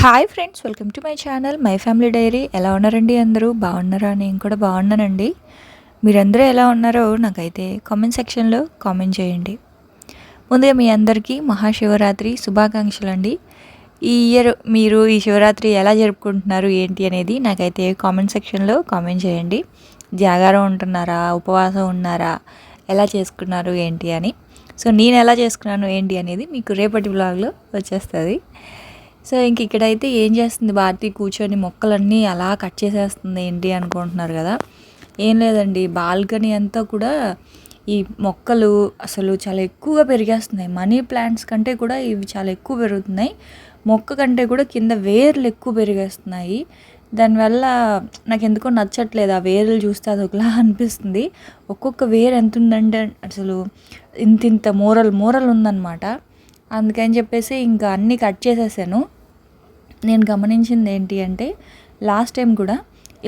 Hi friends, welcome to my channel my family dairy. ఎలా ఉన్నారండి? అందరూ బాగున్నారా? నేను కూడా బాగున్నానండి. మీరందరూ ఎలా ఉన్నారో నాకైతే కామెంట్ సెక్షన్లో కామెంట్ చేయండి. ముందుగా మీ అందరికీ మహాశివరాత్రి శుభాకాంక్షలు అండి. ఈ ఇయర్ మీరు ఈ శివరాత్రి ఎలా జరుపుకుంటున్నారు ఏంటి అనేది నాకైతే కామెంట్ సెక్షన్లో కామెంట్ చేయండి. జాగారం ఉంటున్నారా, ఉపవాసం ఉన్నారా, ఎలా చేసుకున్నారు ఏంటి అని. సో నేను ఎలా చేసుకున్నాను ఏంటి అనేది మీకు రేపటి వ్లాగ్లో వచ్చేస్తుంది. సో ఇంక ఇక్కడైతే ఏం చేస్తుంది భారతి, కూర్చొని మొక్కలన్నీ అలా కట్ చేసేస్తుంది ఏంటి అనుకుంటున్నారు కదా. ఏం లేదండి, బాల్కనీ అంతా కూడా ఈ మొక్కలు అసలు చాలా ఎక్కువగా పెరిగేస్తున్నాయి. మనీ ప్లాంట్స్ కంటే కూడా ఇవి చాలా ఎక్కువ పెరుగుతున్నాయి. మొక్క కంటే కూడా కింద వేర్లు ఎక్కువ పెరిగేస్తున్నాయి. దానివల్ల నాకు ఎందుకో నచ్చట్లేదు. ఆ వేర్లు చూస్తే అది ఒకలా అనిపిస్తుంది. ఒక్కొక్క వేరు ఎంత ఉందంటే అసలు ఇంత మూరలు ఉందన్నమాట. అందుకని చెప్పేసి ఇంకా అన్నీ కట్ చేసేసాను. నేను గమనించింది ఏంటి అంటే, లాస్ట్ టైం కూడా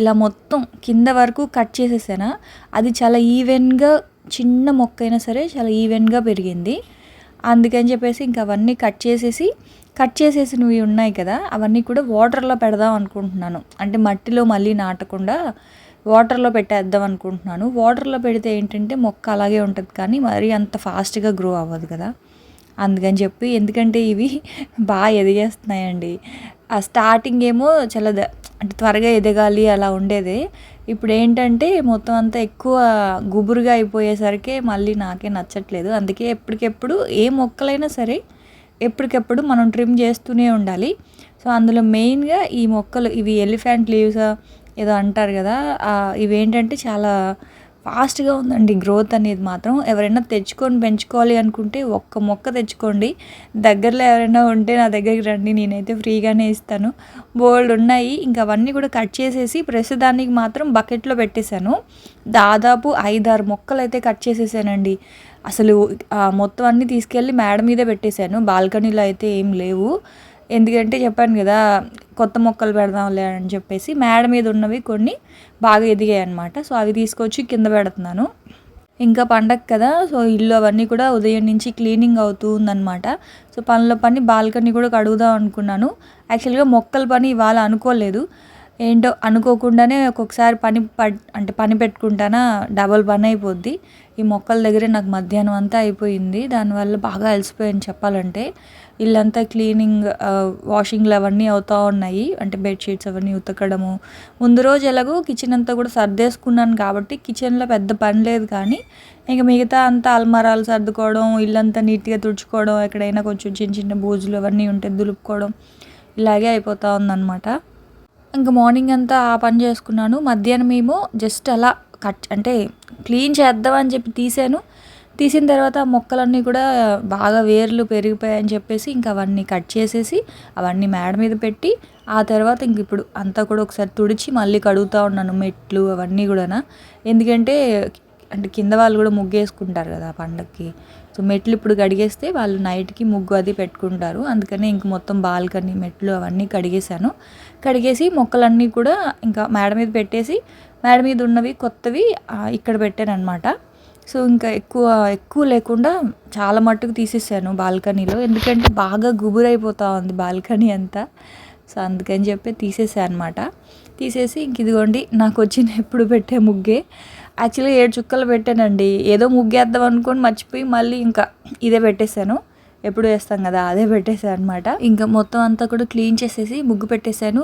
ఇలా మొత్తం కింద వరకు కట్ చేసేసానా, అది చాలా ఈవెన్గా, చిన్న మొక్క అయినా సరే చాలా ఈవెన్గా పెరిగింది. అందుకని చెప్పేసి ఇంకా అవన్నీ కట్ చేసేసినవి ఉన్నాయి కదా, అవన్నీ కూడా వాటర్లో పెడదాం అనుకుంటున్నాను. అంటే మట్టిలో మళ్ళీ నాటకుండా వాటర్లో పెట్టేద్దాం అనుకుంటున్నాను. వాటర్లో పెడితే ఏంటంటే మొక్క అలాగే ఉంటుంది, కానీ మరీ అంత ఫాస్ట్గా గ్రో అవ్వదు కదా. అందుకని చెప్పి, ఎందుకంటే ఇవి బాగా ఎదిగేస్తున్నాయండి. ఆ స్టార్టింగ్ ఏమో చాలా అంటే త్వరగా ఎదగాలి అలా ఉండేది. ఇప్పుడు ఏంటంటే మొత్తం అంతా ఎక్కువ గుబురుగా అయిపోయేసరికి మళ్ళీ నాకే నచ్చట్లేదు. అందుకే ఎప్పటికెప్పుడు ఏ మొక్కలైనా సరే ఎప్పటికెప్పుడు మనం ట్రిమ్ చేస్తూనే ఉండాలి. సో అందులో మెయిన్గా ఈ మొక్కలు, ఇవి ఎలిఫెంట్ లీవ్స్ ఏదో అంటారు కదా, ఇవేంటంటే చాలా ఫాస్ట్గా ఉందండి గ్రోత్ అనేది మాత్రం. ఎవరైనా తెచ్చుకొని పెంచుకోవాలి అనుకుంటే ఒక్క మొక్క తెచ్చుకోండి. దగ్గరలో ఎవరైనా ఉంటే నా దగ్గరికి రండి, నేనైతే ఫ్రీగానే ఇస్తాను. బోల్డ్ ఉన్నాయి. ఇంకా అవన్నీ కూడా కట్ చేసేసి ప్రస్తుతానికి మాత్రం బకెట్లో పెట్టేశాను. దాదాపు 5-6 మొక్కలు అయితే కట్ చేసేసానండి. అసలు మొత్తం అన్నీ తీసుకెళ్ళి మేడ మీదే పెట్టేశాను. బాల్కనీలో అయితే ఏం లేవు. ఎందుకంటే చెప్పాను కదా, కొత్త మొక్కలు పెడదాంలే అని చెప్పేసి మేడ మీద ఉన్నవి కొన్ని బాగా ఎదిగాయి అనమాట. సో అవి తీసుకొచ్చి కింద పెడుతున్నాను. ఇంకా పండగ కదా, సో ఇల్లు అవన్నీ కూడా ఉదయం నుంచి క్లీనింగ్ అవుతూ ఉందన్నమాట. సో పనిలో పని బాల్కనీ కూడా కడుగుదాం అనుకున్నాను. యాక్చువల్గా మొక్కల పని ఇవాళ అనుకోలేదు. ఏంటో అనుకోకుండానే ఒక్కొక్కసారి పని పెట్టుకుంటానా, డబల్ పని అయిపోద్ది. ఈ మొక్కల దగ్గరే నాకు మధ్యాహ్నం అంతా అయిపోయింది. దానివల్ల బాగా అలసిపోయాను చెప్పాలంటే. ఇల్లంతా క్లీనింగ్, వాషింగ్లు అవన్నీ అవుతూ ఉన్నాయి. అంటే బెడ్షీట్స్ అవన్నీ ఉతకడము. ముందు రోజు ఎలాగో కిచెన్ అంతా కూడా సర్దేసుకున్నాను కాబట్టి కిచెన్లో పెద్ద పని లేదు. కానీ ఇంకా మిగతా అంతా అల్మారాలు సర్దుకోవడం, ఇల్లంతా నీట్గా తుడుచుకోవడం, ఎక్కడైనా కొంచెం చిన్న చిన్న బూజులు అవన్నీ ఉంటే దులుపుకోవడం, ఇలాగే అయిపోతూ ఉందన్నమాట. ఇంకా మార్నింగ్ అంతా ఆ పని చేసుకున్నాను. మధ్యాహ్నం ఏమో జస్ట్ అలా అంటే క్లీన్ చేద్దామని చెప్పి తీసిన తర్వాత మొక్కలన్నీ కూడా బాగా వేర్లు పెరిగిపోయాయని చెప్పేసి ఇంకా అవన్నీ కట్ చేసేసి అవన్నీ మేడ మీద పెట్టి, ఆ తర్వాత ఇంక ఇప్పుడు అంతా కూడా ఒకసారి తుడిచి మళ్ళీ కడుగుతూ ఉన్నాను మెట్లు అవన్నీ కూడా. ఎందుకంటే అంటే కింద వాళ్ళు కూడా ముగ్గేసుకుంటారు కదా పండగకి. సో మెట్లు ఇప్పుడు కడిగేస్తే వాళ్ళు నైట్కి ముగ్గు అది పెట్టుకుంటారు. అందుకని ఇంక మొత్తం బాల్కనీ మెట్లు అవన్నీ కడిగేసి మొక్కలన్నీ కూడా ఇంకా మేడ మీద పెట్టేసి, మేడ మీద ఉన్నవి కొత్తవి ఇక్కడ పెట్టాను అనమాట. సో ఇంకా ఎక్కువ లేకుండా చాలా మట్టుకు తీసేసాను బాల్కనీలో. ఎందుకంటే బాగా గుబురైపోతూ ఉంది బాల్కనీ అంతా. సో అందుకని చెప్పి తీసేసాను అనమాట. తీసేసి ఇంక ఇదిగోండి నాకు వచ్చిన ఎప్పుడు పెట్టే ముగ్గే. యాక్చువల్గా 7 చుక్కలు పెట్టానండి. ఏదో ముగ్గేద్దాం అనుకొని మర్చిపోయి మళ్ళీ ఇంకా ఇదే పెట్టేశాను. ఎప్పుడు వేస్తాం కదా, అదే పెట్టేశాను అనమాట. ఇంకా మొత్తం అంతా కూడా క్లీన్ చేసేసి ముగ్గు పెట్టేశాను.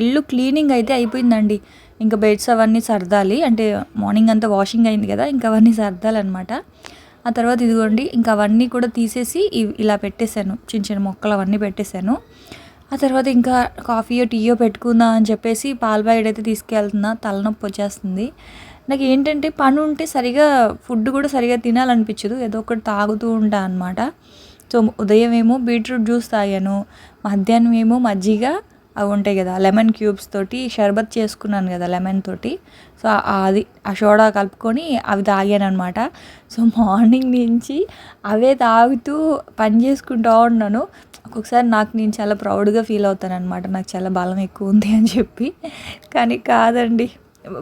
ఇల్లు క్లీనింగ్ అయితే అయిపోయిందండి. ఇంకా బెడ్స్ అవన్నీ సర్దాలి. అంటే మార్నింగ్ అంతా వాషింగ్ అయింది కదా, ఇంకా అవన్నీ సర్దాలన్నమాట. ఆ తర్వాత ఇదిగోండి ఇంకా అవన్నీ కూడా తీసేసి ఇలా పెట్టేశాను. చిన్న చిన్న మొక్కలు అవన్నీ పెట్టేశాను. ఆ తర్వాత ఇంకా కాఫీయో టీయో పెట్టుకుందాం అని చెప్పేసి పాల ప్యాకెట్ అయితే తీసుకెళ్తున్నా. తలనొప్పి వచ్చేస్తుంది. నాకు ఏంటంటే పని ఉంటే ఫుడ్ కూడా సరిగా తినాలనిపించదు. ఏదో ఒకటి తాగుతూ ఉంటాను అనమాట. సో ఉదయం ఏమో బీట్రూట్ జ్యూస్ తాగాను. మధ్యాహ్నం ఏమో మజ్జిగ అవి ఉంటాయి కదా, లెమన్ క్యూబ్స్ తోటి షర్బత్ చేసుకున్నాను కదా లెమన్ తోటి. సో అది ఆ సోడా కలుపుకొని అవి తాగాను అనమాట. సో మార్నింగ్ నుంచి అవే తాగుతూ పని చేసుకుంటూ ఉన్నాను. ఒక్కొక్కసారి నేను చాలా ప్రౌడ్గా ఫీల్ అవుతాను అనమాట, నాకు చాలా బలం ఎక్కువ ఉంది అని చెప్పి. కానీ కాదండి,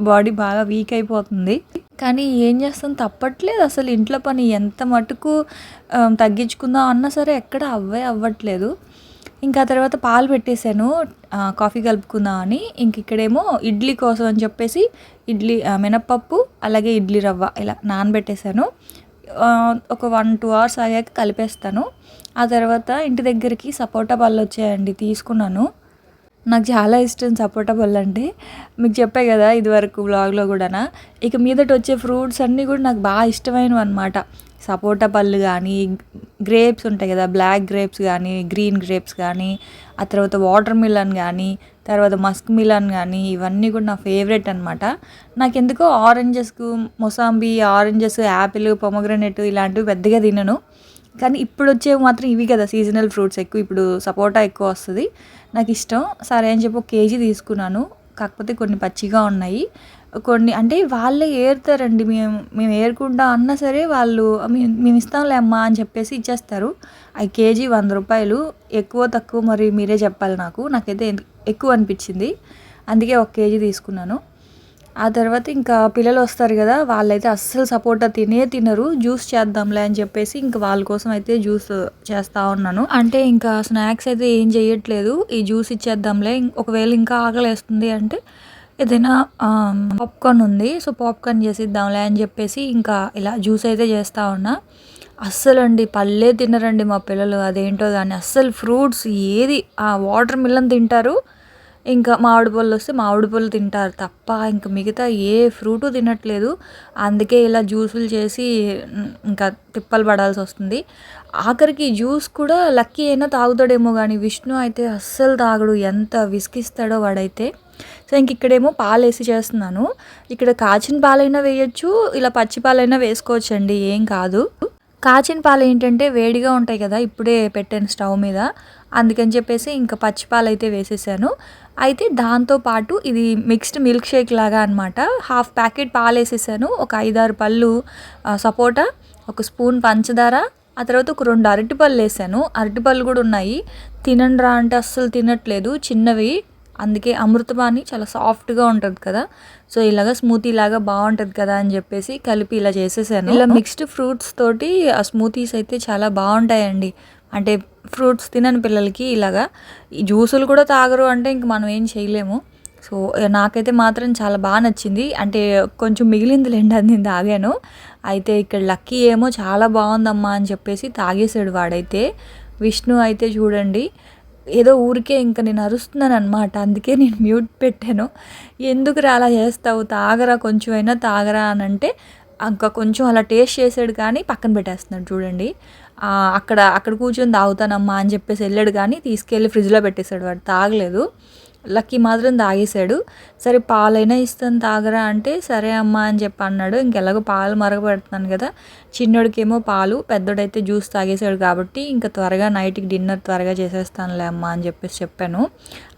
బాడీ బాగా వీక్ అయిపోతుంది. కానీ ఏం చేస్తాం, తప్పట్లేదు. అసలు ఇంట్లో పని ఎంత మటుకు తగ్గించుకుందాం అన్నా సరే ఎక్కడ అవ్వట్లేదు. ఇంకా తర్వాత పాలు పెట్టేశాను కాఫీ కలుపుకుందామని. ఇంక ఇక్కడేమో ఇడ్లీ కోసం అని చెప్పేసి మినప్పప్పు అలాగే ఇడ్లీ రవ్వ ఇలా నానబెట్టేశాను. ఒక 1-2 అవర్స్ ఆగాక కలిపేస్తాను. ఆ తర్వాత ఇంటి దగ్గరికి సపోటా పళ్ళు వచ్చాయండి, తీసుకున్నాను. నాకు చాలా ఇష్టం సపోటా పళ్ళు అంటే. మీకు చెప్పా కదా ఇదివరకు వ్లాగ్లో కూడానా. ఇక మీదట వచ్చే ఫ్రూట్స్ అన్నీ కూడా నాకు బాగా ఇష్టమైనవి అనమాట. సపోటా పళ్ళు కానీ, గ్రేప్స్ ఉంటాయి కదా, బ్లాక్ గ్రేప్స్ కానీ, గ్రీన్ గ్రేప్స్ కానీ, ఆ తర్వాత వాటర్ మిలన్ కానీ, తర్వాత మస్క్ మిలన్ కానీ, ఇవన్నీ కూడా నా ఫేవరెట్ అనమాట. నాకెందుకో మొసాంబీ ఆరెంజెస్, యాపిల్, పొమగ్రనేట్ ఇలాంటివి పెద్దగా తినను. కానీ ఇప్పుడు వచ్చేవి మాత్రం ఇవి కదా సీజనల్ ఫ్రూట్స్ ఎక్కువ. ఇప్పుడు సపోటా ఎక్కువ వస్తుంది, నాకు ఇష్టం. సరే అని చెప్పి 1 కేజీ తీసుకున్నాను. కాకపోతే కొన్ని పచ్చిగా ఉన్నాయి, కొన్ని అంటే వాళ్ళే ఏరుతారండి. మేము ఏరుకుంటా అన్నా సరే వాళ్ళు మేము ఇస్తాంలే అమ్మా అని చెప్పేసి ఇచ్చేస్తారు. ఆ కేజీ 100 రూపాయలు. ఎక్కువ తక్కువ మరి మీరే చెప్పాలి. నాకైతే ఎక్కువ అనిపించింది, అందుకే 1 కేజీ తీసుకున్నాను. ఆ తర్వాత ఇంకా పిల్లలు వస్తారు కదా, వాళ్ళైతే అస్సలు సపోటా తినరు. జ్యూస్ చేద్దాంలే అని చెప్పేసి ఇంకా వాళ్ళ కోసం అయితే జ్యూస్ చేస్తూ ఉన్నాను. అంటే ఇంకా స్నాక్స్ అయితే ఏం చేయట్లేదు, ఈ జ్యూస్ ఇచ్చేద్దాంలే. ఒకవేళ ఇంకా ఆకలేస్తుంది అంటే ఏదైనా పాప్కార్న్ ఉంది, సో పాప్కార్న్ చేసిద్దాంలే అని చెప్పేసి ఇంకా ఇలా జ్యూస్ అయితే చేస్తూ ఉన్నా. అస్సలండి పళ్ళే తినరండి మా పిల్లలు, అదేంటో కానీ అస్సలు ఫ్రూట్స్ ఏది వాటర్ మిలన్ తింటారు, ఇంకా మామిడి పళ్ళు వస్తే మామిడి పళ్ళు తింటారు తప్ప ఇంకా మిగతా ఏ ఫ్రూటు తినట్లేదు. అందుకే ఇలా జ్యూసులు చేసి ఇంకా తిప్పలు పడాల్సి వస్తుంది. ఆఖరికి జ్యూస్ కూడా లక్కీ అయినా తాగుతాడేమో కానీ విష్ణు అయితే అస్సలు తాగడు, ఎంత విసిగిస్తాడో వాడైతే. సో ఇంక ఇక్కడేమో పాలు వేసి చేస్తున్నాను. ఇక్కడ కాచిన పాలైనా వేయచ్చు, ఇలా పచ్చి పాలైనా వేసుకోవచ్చండి, ఏం కాదు. కాచిన పాలు ఏంటంటే వేడిగా ఉంటాయి కదా, ఇప్పుడే పెట్టాను స్టవ్ మీద, అందుకని చెప్పేసి ఇంకా పచ్చి పాలు అయితే వేసేసాను. అయితే దాంతోపాటు ఇది మిక్స్డ్ మిల్క్ షేక్ లాగా అనమాట. 1/2 ప్యాకెట్ పాలు వేసేసాను, ఒక 5-6 పళ్ళు సపోటా, 1 స్పూన్ పంచదార, ఆ తర్వాత ఒక 2 అరటిపళ్ళు వేసాను. అరటిపళ్ళు కూడా ఉన్నాయి, తినండిరా అంటే అస్సలు తినట్లేదు, చిన్నవి. అందుకే అమృతపాణి చాలా సాఫ్ట్గా ఉంటుంది కదా, సో ఇలాగ స్మూతీ లాగా బాగుంటుంది కదా అని చెప్పేసి కలిపి ఇలా చేసేసాను. ఇలా మిక్స్డ్ ఫ్రూట్స్ తోటి ఆ స్మూతీస్ అయితే చాలా బాగుంటాయండి. అంటే ఫ్రూట్స్ తినని పిల్లలకి ఇలాగా ఈ జ్యూసులు కూడా తాగరు అంటే ఇంక మనం ఏం చేయలేము. సో నాకైతే మాత్రం చాలా బాగా నచ్చింది. అంటే కొంచెం మిగిలిందిలేండి, అది నేను తాగాను. అయితే ఇక్కడ లక్కీ ఏమో చాలా బాగుందమ్మా అని చెప్పేసి తాగేసాడు వాడైతే. విష్ణు అయితే చూడండి ఏదో ఊరికే ఇంకా నేను అరుస్తున్నాను అనమాట, అందుకే నేను మ్యూట్ పెట్టాను. ఎందుకురా అలా చేస్తావు, తాగరా కొంచెమైనా తాగరా అని అంటే ఇంకా కొంచెం అలా టేస్ట్ చేసాడు కానీ పక్కన పెట్టేస్తున్నాడు చూడండి. అక్కడ కూర్చొని తాగుతానమ్మా అని చెప్పేసి వెళ్ళాడు కానీ తీసుకెళ్ళి ఫ్రిడ్జ్లో పెట్టేశాడు, వాడు తాగలేదు. లక్కీ మాత్రం తాగేశాడు. సరే పాలైనా ఇస్తాను తాగరా అంటే సరే అమ్మ అని చెప్పి అన్నాడు. ఇంకెలాగో పాలు మరగబెడుతున్నాను కదా, చిన్నోడికేమో పాలు, పెద్దోడైతే జ్యూస్ తాగేశాడు కాబట్టి ఇంకా త్వరగా నైట్కి డిన్నర్ త్వరగా చేసేస్తానులే అమ్మ అని చెప్పేసి చెప్పాను.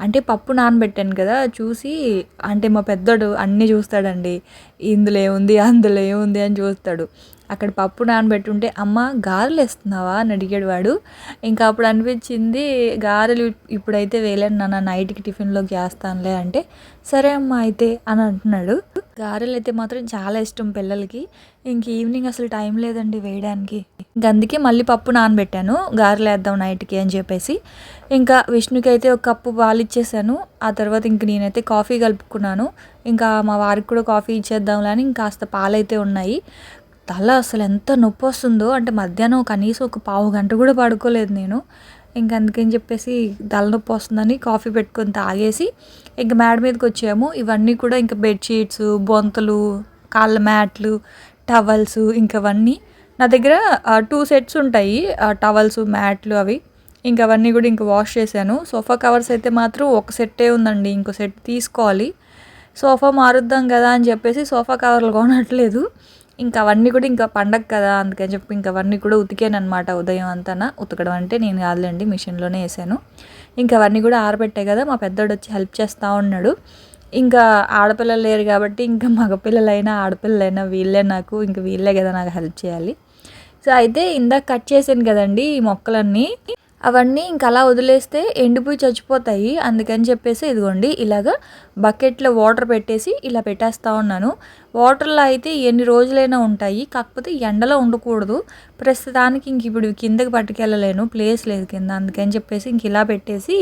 అంటే పప్పు నానబెట్టాను కదా, చూసి అంటే మా పెద్దోడు అన్నీ చూస్తాడండి, ఇందులో ఏముంది అందులో ఏముంది అని చూస్తాడు. అక్కడ పప్పు నానబెట్టుంటే అమ్మ గారెలు వేస్తున్నావా అని అడిగాడు వాడు. ఇంకా అప్పుడు అనిపించింది గారెలు ఇప్పుడైతే వేయలేను నాన్న, నైట్కి టిఫిన్లోకి వేస్తానులే అంటే సరే అమ్మ అయితే అని అంటున్నాడు. గారెలు అయితే మాత్రం చాలా ఇష్టం పిల్లలకి. ఇంక ఈవినింగ్ అసలు టైం లేదండి వేయడానికి, ఇంక అందుకే మళ్ళీ పప్పు నానబెట్టాను గారెలు వేద్దాం నైట్కి అని చెప్పేసి. ఇంకా విష్ణుకి అయితే 1 కప్పు పాలు ఇచ్చేసాను. ఆ తర్వాత ఇంక నేనైతే కాఫీ కలుపుకున్నాను. ఇంకా మా వారికి కూడా కాఫీ ఇచ్చేద్దాంలే అని ఇంకాస్త పాలైతే ఉన్నాయి. తల అసలు ఎంత నొప్పి వస్తుందో అంటే మధ్యాహ్నం కనీసం ఒక పావు గంట కూడా పడుకోలేదు నేను. ఇంక అందుకని చెప్పేసి తలనొప్పి వస్తుందని కాఫీ పెట్టుకొని తాగేసి ఇంక మేడ మీదకి వచ్చాము. ఇవన్నీ కూడా ఇంకా బెడ్షీట్స్, బొంతలు, కాళ్ళ మ్యాట్లు, టవల్స్, ఇంకవన్నీ నా దగ్గర 2 సెట్స్ ఉంటాయి, టవల్స్, మ్యాట్లు అవి. ఇంక అవన్నీ కూడా ఇంకా వాష్ చేశాను. సోఫా కవర్స్ అయితే మాత్రం 1 సెట్టే ఉందండి, ఇంకో సెట్ తీసుకోవాలి. సోఫా మారుద్దాం కదా అని చెప్పేసి సోఫా కవర్లు కొనట్లేదు. ఇంకా అవన్నీ కూడా ఇంకా పండగ కదా అందుకని చెప్పి ఇంకా అవన్నీ కూడా ఉతికాను అనమాట. ఉదయం అంతా ఉతకడం అంటే నేను కాదులేండి, మిషన్లోనే వేసాను. ఇంకా అవన్నీ కూడా ఆరబెట్టాయి కదా, మా పెద్దోడు వచ్చి హెల్ప్ చేస్తూ ఉన్నాడు. ఇంకా ఆడపిల్లలు లేరు కాబట్టి ఇంకా మగపిల్లలైనా ఆడపిల్లలైనా వీళ్ళే నాకు, వీళ్ళే కదా నాకు హెల్ప్ చేయాలి. సో అయితే ఇందాక కట్ చేశాను కదండి ఈ మొక్కలన్నీ, అవన్నీ ఇంక అలా వదిలేస్తే ఎండిపోయి చచ్చిపోతాయి. అందుకని చెప్పేసి ఇదిగోండి ఇలాగ బకెట్‌లో వాటర్ పెట్టేసి ఇలా పెట్టేస్తా ఉన్నాను. వాటర్‌లో అయితే ఎన్ని రోజులైనా ఉంటాయి. కాకపోతే ఎండలో ఉండకూడదు. ప్రస్తుతానికి ఇంక ఇప్పుడు కిందకి పట్టుకెళ్ళలేను. ప్లేస్ లేదు కింద. అందుకని చెప్పేసి ఇంక ఇలా పెట్టేసి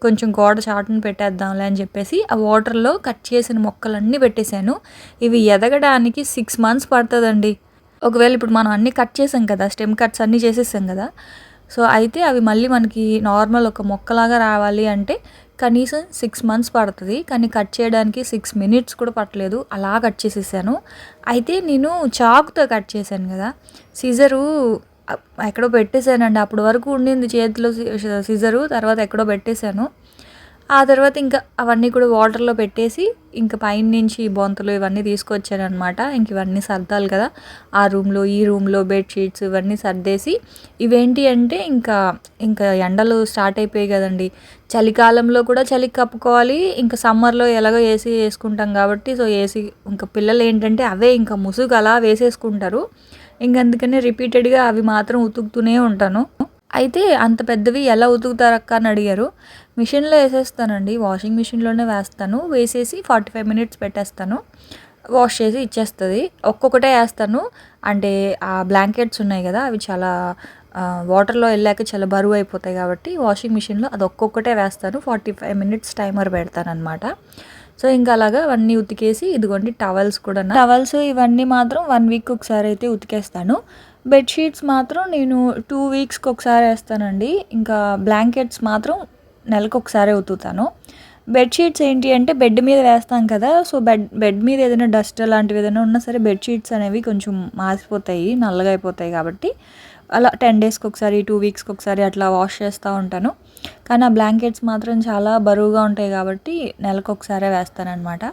కొంచెం గోడ చాటున పెట్టేద్దాంలే అని చెప్పేసి ఆ వాటర్‌లో కట్ చేసిన మొక్కలన్నీ పెట్టేశాను. ఇవి ఎదగడానికి 6 మంత్స్ పడతదండి. ఒకవేళ ఇప్పుడు మనం అన్నీ కట్ చేసాం కదా! స్టెమ్ కట్స్ అన్నీ చేసేసాం కదా! సో, అయితే అవి మళ్ళీ మనకి నార్మల్ ఒక మొక్కలాగా రావాలి అంటే కనీసం 6 మంత్స్ పడతది. కానీ కట్ చేయడానికి 6 మినిట్స్ కూడా పట్టలేదు. అలా కట్ చేసేసాను. అయితే నేను చాకుతో కట్ చేశాను గదా! సిజరు ఎక్కడో పెట్టేసానండి. అప్పటి వరకు ఉండింది చేతిలో సిజరు. తర్వాత ఎక్కడో పెట్టేసాను. ఆ తర్వాత ఇంకా అవన్నీ కూడా వాటర్‌లో పెట్టేసి, ఇంక పైనుంచి బొంతలు ఇవన్నీ తీసుకొచ్చాననమాట. ఇంక ఇవన్నీ సర్దాలి కదా! ఆ రూమ్‌లో, ఈ రూమ్‌లో బెడ్‌షీట్స్ ఇవన్నీ సర్దేసి, ఇవేంటి అంటే ఇంకా ఎండలు స్టార్ట్ అయిపోయాయి కదండీ! చలికాలంలో కూడా చలికి కప్పుకోవాలి. ఇంకా సమ్మర్‌లో ఎలాగో ఏసీ యేసుకుంటాం కాబట్టి, సో, ఏసీ ఇంక పిల్లలేంటంటే అవే ఇంకా ముసుగు అలా వేసేసుకుంటారు. ఇంక అందుకనే రిపీటెడ్‌గా అవి మాత్రం ఉతుకుతూనే ఉంటాను. అయితే అంత పెద్దవి ఎలా ఉతుకుతారక్క అని అడిగారు. మిషన్‌లో ఏసేస్తానండి. వాషింగ్ మిషన్‌లోనే వేస్తాను. వేసేసి 45 మినిట్స్ పెట్టేస్తాను. వాష్ చేసి ఇచ్చేస్తది. ఒక్కొక్కటే ఏస్తాను. అంటే ఆ బ్లాంకెట్స్ ఉన్నాయి గదా! అవి చాలా వాటర్‌లో ఎళ్ళాక చాలా బరువయిపోతాయి కాబట్టి వాషింగ్ మిషన్‌లో అది ఒక్కొక్కటే వేస్తాను. 45 మినిట్స్ టైమర్ పెడతాననమాట. సో, ఇంకా అలాగా అవన్నీ ఉతికేసి ఇదిగోండి టవల్స్ కూడాను. టవల్స్ ఇవన్నీ మాత్రం 1 వీక్ ఒకసారి అయితే ఉతికేస్తాను. బెడ్‌షీట్స్ మాత్రం నేను 2 వీక్స్‌కి ఒకసారి ఏస్తానండి. ఇంకా బ్లాంకెట్స్ మాత్రం నెలకొకసారే ఉతుకుతాను. బెడ్‌షీట్స్ ఏంటి అంటే బెడ్ మీద వేస్తాం కదా! సో, బెడ్ మీద ఏదైనా డస్ట్ అలాంటివి ఏదైనా ఉన్నా సరే బెడ్‌షీట్స్ అనేవి కొంచెం మాసిపోతాయి, నల్లగా అయిపోతాయి కాబట్టి అలా 10 డేస్‌కి ఒకసారి, 2 వీక్స్‌కి ఒకసారి అట్లా వాష్ చేస్తూ ఉంటాను. కానీ ఆ బ్లాంకెట్స్ మాత్రం చాలా బరువుగా ఉంటాయి కాబట్టి నెలకొకసారే వేస్తాననమాట.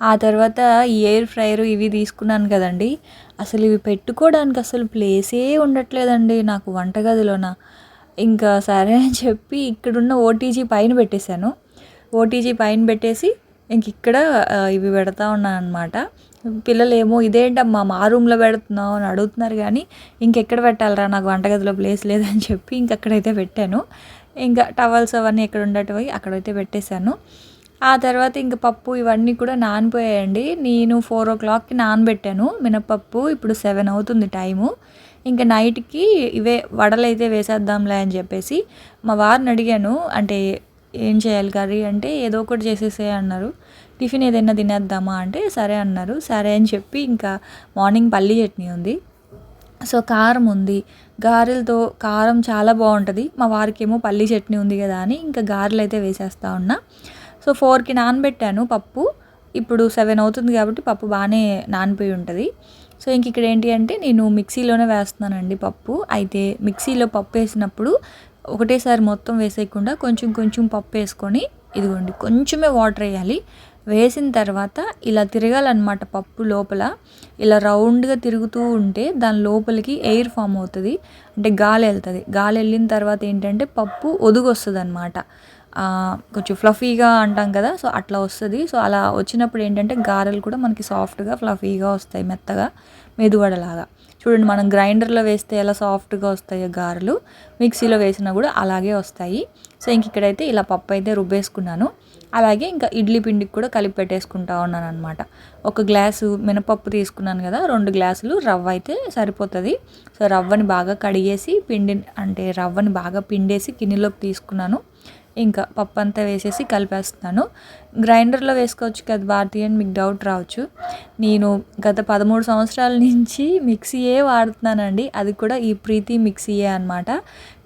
ఆ తర్వాత ఈ ఎయిర్ ఫ్రైయర్ ఇవి తీసుకున్నాను కదండీ! అసలు ఇవి పెట్టుకోవడానికి అసలు ప్లేసే ఉండట్లేదండి నాకు వంటగదిలోన. ఇంకా సరే అని చెప్పి ఇక్కడున్న ఓటీజీ పైన పెట్టేశాను. ఓటీజీ పైన పెట్టేసి ఇంకిక్కడ ఇవి పెడతా ఉన్నాననమాట. పిల్లలేమో ఇదేంటమ్మా మా రూమ్‌లో పెడుతున్నావు అని అడుగుతున్నారు గానీ, ఇంకెక్కడ పెట్టాలిరా నాకు వంటగదిలో ప్లేస్ లేదని చెప్పి ఇంకక్కడైతే పెట్టాను. ఇంకా టవల్స్ అవన్నీ ఎక్కడ ఉండేటివి అక్కడైతే పెట్టేశాను. ఆ తర్వాత ఇంక పప్పు ఇవన్నీ కూడా నానిపోయాయండి. నేను 4:00కి నానబెట్టాను మినపప్పు. ఇప్పుడు 7 అవుతుంది టైము. ఇంక నైట్‌కి ఇవే వడలైతే వేసేద్దాంలే అని చెప్పేసి మా వారిని అడిగాను. అంటే ఏం చేయాలి కర్రీ అంటే ఏదో ఒకటి చేసేసేయి అన్నారు. టిఫిన్ ఏదైనా తినేద్దామా అంటే సరే అన్నారు. సరే అని చెప్పి ఇంకా మార్నింగ్ పల్లీ చట్నీ ఉంది. సో, కారం ఉంది. గారెలతో కారం చాలా బావుంటది. మా వారికేమో పల్లీ చట్నీ ఉంది గదా అని ఇంకా గారెలైతే వేసేస్తా ఉన్నా. సో, 4కి నానబెట్టాను పప్పు. ఇప్పుడు 7 అవుతుంది కాబట్టి పప్పు బానే నానిపోయి ఉంటది. సో, ఇక్కడ ఏంటి అంటే నేను మిక్సీలోనే వేస్తున్నానండి పప్పు. అయితే మిక్సీలో పప్పేసినప్పుడు ఒకటేసారి మొత్తం వేసేయకుండా కొంచెం కొంచెం పప్పేసుకొని ఇదిగోండి కొంచెమే వాటరేయాలి. వేసిన తర్వాత ఇలా తిరగాలనమాట పప్పు లోపల. ఇలా రౌండ్‌గా తిరుగుతూ ఉంటే దాని లోపలికి ఎయిర్ ఫార్మ్ అవుతది. అంటే గాలెళ్తది. గాలెళ్ళిన తర్వాత ఏంటంటే పప్పు ఒదుగొస్తదనమాట. కొంచెం ఫ్లఫీగా అంటాం కదా! సో, అట్లా వస్తది. సో, అలా వచ్చినప్పుడు ఏంటంటే గారెలు కూడా మనకి సాఫ్ట్‌గా, ఫ్లఫీగా వస్తాయి మెత్తగా మెదువడలాగా. చూడండి మనం గ్రైండర్‌లో వేస్తే ఎలా సాఫ్ట్‌గా వస్తాయో గారెలు, మిక్సీలో వేసినా కూడా అలాగే వస్తాయి. సో, ఇక్కడైతే ఇలా పప్పయితే రుబ్బేసుకున్నాను. అలాగే ఇంకా ఇడ్లీ పిండికి కూడా కలిపి పెట్టేసుకుంటా ఉన్నాననమాట. ఒక గ్లాసు మినపప్పు తీసుకున్నాను కదా! 2 గ్లాసులు రవ్వ అయితే సరిపోతది. సో, రవ్వని బాగా కడిగేసి అంటే రవ్వని బాగా పిండేసి గిన్నెలోకి తీసుకున్నాను. ఇంకా పప్పంతా వేసేసి కలిపేస్తున్నాను. గ్రైండర్‌లో వేసుకోవచ్చు కదా భారతి అని మీకు డౌట్ రావచ్చు. నేను గత 13 సంవత్సరాల నుంచి మిక్సీయే వాడుతున్నానండి. అది కూడా ఈ ప్రీతి మిక్సీయే అనమాట.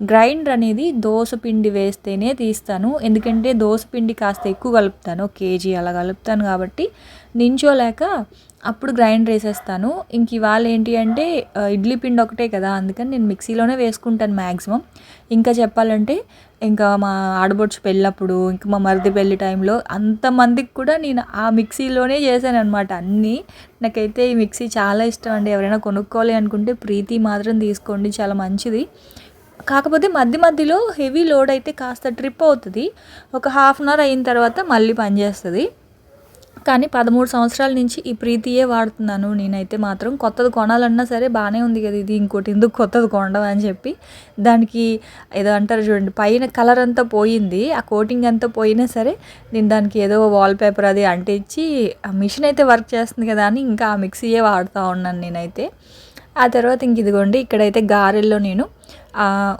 గ్రైండర్ అనేది దోస పిండి వేస్తేనే తీస్తాను. ఎందుకంటే దోస పిండి కాస్త ఎక్కువ కలుపుతాను. ఒక కేజీ అలా కలుపుతాను కాబట్టి నించోలేక అప్పుడు గ్రైండర్ ఏసేస్తాను. ఇంక ఇవాళ ఏంటి అంటే ఇడ్లీ పిండి ఒకటే కదా! అందుకని నేను మిక్సీలోనే వేసుకుంటాను మ్యాక్సిమం. ఇంకా చెప్పాలంటే ఇంకా మా ఆడపడుచు పెళ్ళప్పుడు, ఇంకా మా మరిది పెళ్లి టైంలో అంతమందికి కూడా నేను ఆ మిక్సీలోనే చేశాననమాట అన్నీ. నాకైతే ఈ మిక్సీ చాలా ఇష్టం అండి. ఎవరైనా కొనుక్కోవాలి అనుకుంటే ప్రీతి మాత్రం తీసుకోండి చాలా మంచిది. కాకపోతే మధ్య మధ్యలో హెవీ లోడ్ అయితే కాస్త ట్రిప్ అవుతది. ఒక హాఫ్ అన్ అవర్ అయిన తర్వాత మళ్ళీ పనిచేస్తది. కానీ 13 సంవత్సరాల నుంచి ఈ ప్రీతియే వాడుతున్నాను నేనైతే మాత్రం. కొత్తది కొనాలన్నా సరే బాగానే ఉంది కదా ఇది, ఇంకోటి ఎందుకు కొత్తది కొనడం అని చెప్పి దానికి ఏదో అంటారు చూడండి, పైన కలర్ అంతా పోయింది, ఆ కోటింగ్ అంతా పోయినా సరే నేను దానికి ఏదో వాల్పేపర్ అది అంటించి ఆ మిషన్ అయితే వర్క్ చేస్తుంది కదా అని ఇంకా ఆ మిక్సీయే వాడుతూ ఉన్నాను నేనైతే. ఆ తర్వాత ఇంక ఇదిగోండి ఇక్కడైతే గారెల్లో నేను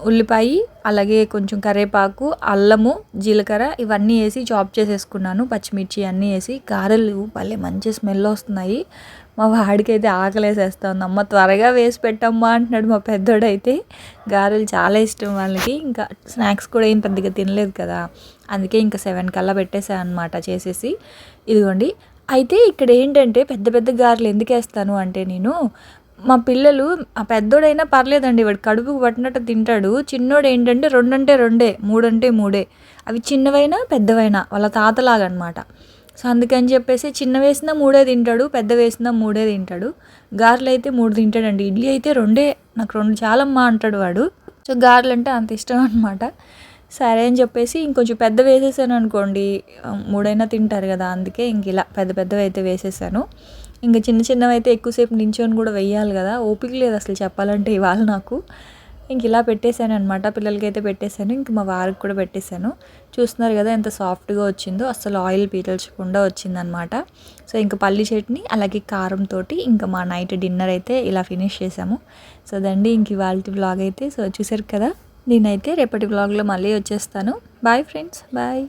ఉల్లిపాయ, అలాగే కొంచెం కరివేపాకు, అల్లము, జీలకర్ర ఇవన్నీ వేసి చాప్ చేసేసుకున్నాను, పచ్చిమిర్చి అన్నీ వేసి. గారెలు భలే మంచి స్మెల్ వస్తున్నాయి. మా వాడికైతే ఆకలేసేస్తా ఉంది, అమ్మ త్వరగా వేసి పెట్టమ్మా అంటున్నాడు మా పెద్దోడైతే. గారెలు చాలా ఇష్టం వాళ్ళకి. ఇంకా స్నాక్స్ కూడా ఏం పెద్దగా తినలేదు కదా, అందుకే ఇంకా 7 కల్లా పెట్టేసాను అనమాట చేసేసి. ఇదిగోండి అయితే ఇక్కడ ఏంటంటే పెద్ద పెద్ద గారెలు ఎందుకు వేస్తాను అంటే నేను, మా పిల్లలు ఆ పెద్దోడైనా పర్లేదండి, వాడు కడుపుకు పట్టినట్టు తింటాడు. చిన్నోడు ఏంటంటే 2 అంటే 2, 3 అంటే 3, అవి చిన్నవైనా పెద్దవైనా వాళ్ళ తాతలాగా అనమాట. సో అందుకని చెప్పేసి చిన్న వేసినా 3 తింటాడు, పెద్ద వేసినా 3 తింటాడు. గారెలు అయితే 3 తింటాడండి. ఇడ్లీ అయితే 2, నాకు 2 చాలమ్మా అంటాడు వాడు. సో గారెలు అంటే అంత ఇష్టం అనమాట. సరే అని చెప్పేసి ఇంకొంచెం పెద్ద వేసేసాను అనుకోండి, 3 తింటారు కదా, అందుకే ఇంక ఇలా పెద్ద పెద్దవి అయితే వేసేసాను. ఇంకా చిన్న చిన్నవి అయితే ఎక్కువసేపు నించొని కూడా వెయ్యాలి కదా, ఓపిక లేదు అసలు చెప్పాలంటే ఇవాళ నాకు. ఇంక ఇలా పెట్టేశాను అనమాట, పిల్లలకైతే పెట్టేశాను, ఇంక మా వారికి కూడా పెట్టేశాను. చూస్తున్నారు కదా ఎంత సాఫ్ట్గా వచ్చిందో, అసలు ఆయిల్ పీల్చకుండా వచ్చిందనమాట. సో ఇంకా పల్లి చట్నీ అలాగే కారంతో ఇంకా మా నైట్ డిన్నర్ అయితే ఇలా ఫినిష్ చేసాము. సో దండి ఇంక ఇవాళ వ్లాగ్ అయితే. సో చూసారు కదా, నేనైతే రేపటి వ్లాగ్లో మళ్ళీ వచ్చేస్తాను. Bye friends, bye.